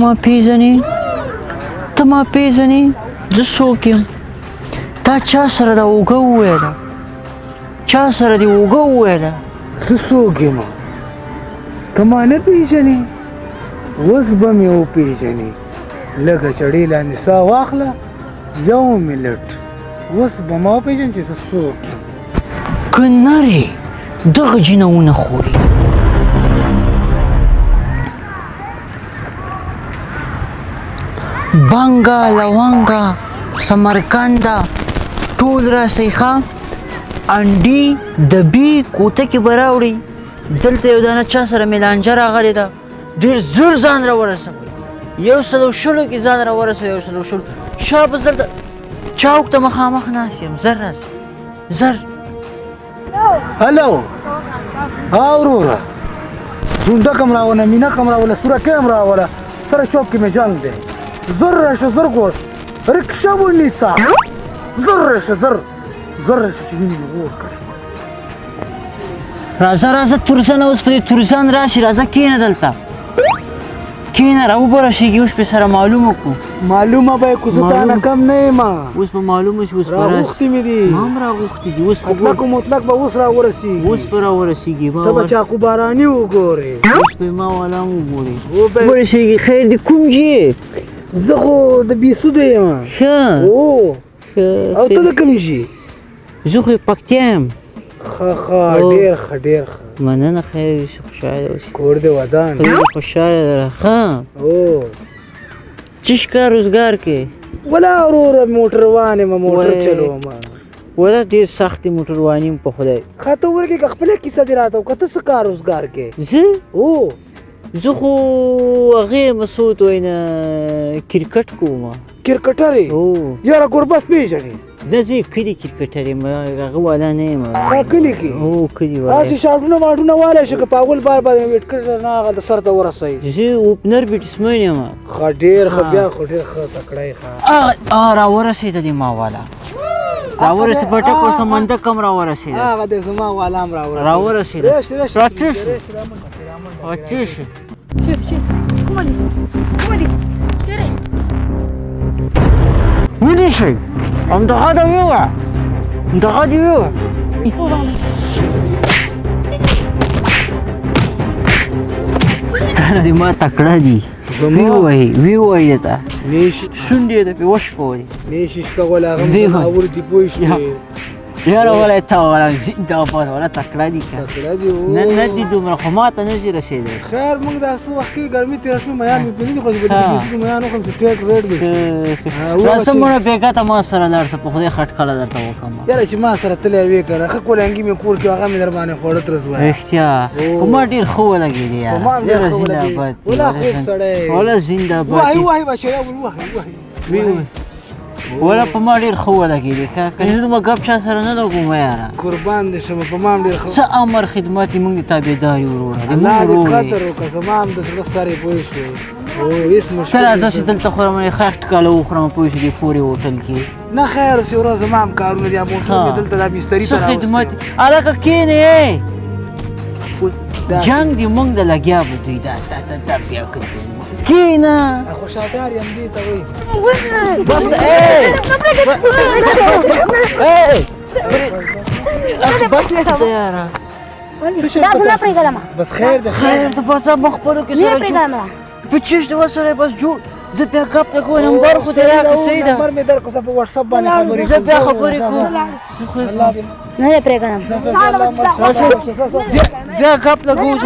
ما پیژنې ته ما پیژنې زه څوک یم تا چا سره دا اوږه وویله چا سره دې اوږه وویله زه څوک یم ته ما نه پیژنې اوس به مې وپیژنې لږه چړې لاندې ساه واخله یو منټ اوس به ما وپیژنې چې زه څوک یم که نرې دغه جینه ونه خوري بانګه لونګه سمرقنده ټول راسئ ښه انډي دبي کوټه کې به راوړئ دلته یو دانه چا سره میلانجه راغلې ده ډېر زر ځان راورسوئ 110 کې ځان راورسوئ 110 شابس دلته چوک ته مخامخ ناست یم زر راسئ زر هلو ها وروره ډونډه کم راوله مینه کم راوله سورکۍ هم راوله سره چوک کې مې جنګ دی زر راشه زر ګور رکشه ونیسه زر راشه زر راشه چې وینې مې اور کړې راځه راځه تورزن اوس په دې تورزن راشي راځه کښېنه دلته کښېنه راوبرسېږي اوس پې سره معلومه کړو معلومه به یې کړو زه تا نه کم نه یم اوس به معلومه شي اوس به راغوښتي مې دي ما هم راغوښتي دي اوس مطلق و مطلق به اوس راورسېږي اوس به راورسېږي ته به چاقو باراني وګورې اوس به ما والا هم وګورې ورسېږي خیر دې کوم جې زه خو د بیسودو یم ښه او ته د کوم جې زه خو پکتیا یم ښه ښه ډېر ښه ډېر ښه مننه خیر اوسې خوشحاله اوسې کور دې ودان خوشحاله ده ښه او څه کار روزګار کې ولا وروره موټروان یم موټر چلوم ولا ډېر سخت دی موټرواني م په خدای ښه ته ولیکې که خپله کیسه دې راته وکړه ته څه کار روزګار کې زه او زه خو هغې مسعود وینا کرکټ کوم کرکټر یې او یاره ګوربس پېژنې نه زه کلي کرکټر یم هغه والا نه یم کلي کې او کلي والا هسې شاټونه واټونه والی شي که په اول بار باندې ویټ کړی نه هغه د سر ته ورسوي زه اوپنر بیټسمن یم ښه ډېر ښه بیا خو ډېر ښه تکړه یې ښه راورسېده دې ما والا راورسېد بټک او سمندک هم راورسېده هغه د زما والا هم راورسېده راچش ونیسئ همدغه د ویوه همدغه د ویوه کنه دې ما تکړه دي ویوایي ته شونډې یې د پې وشکولې نه شیش کول هغه هم زما ور دي پوه شوې یاره ولا ته والا زنده‌باد والا تکړه دي که تکړه دي نه دي دومره خو ما ته نه شي رسېدلی خیر موږ دا څه وخت کې ګرمي تېره شوې میان مې پېژني خو چې به د میان وکړم چې ټیټ ریټ به راځه مړه بېګا ته ما سره لاړ شه په خدای خټکله درته وکړم یاره چې ما سره تللی وې که نه ښه کولنګي مې کور کې هغه مې در باندې خوړه ترس وایه رښتیا په ما ډېر ښه ولګېدې یاره زنده‌باد ولا خوب سړی ولا زنده‌باد وایي بچیا وایي ولا په ما ډېر ښه ولګېدې که زه دومره ګپ چا سره نه لګوم یاره قربان دې شم په ما هم ډېر ښه څه امر خدمت یې موږ د تابعدار یو وروره الله دې قدر وکړه زما هم د زړه سر یې پوه شوې هېڅ مشکل ته راځه چې دلته خورم ښه ټکاله وخورم پوه شو دې پورې هوټل کې نه خیر چې ورځ زما هم کارونه دي موټر مې دلته دا بستري ته راوستې خدمت هلکه کښېنې جنګ دې موږ د لګیا به دوی دا بیا کړو کښېنه خوشحالدار یم دې ته وایي بس بس ته یاره بس خیر ده خیر ته بس ما خپلو کې سره په چشت وسره بس جوړ زه بیا ګپ لګوم نمبر خو دې راکړه صحیح ده نمبر مې درکړو زه په وټساپ باندې خبرې زه بیا خبرې کوم نه یې پرېږدم بیا ګپ لګوم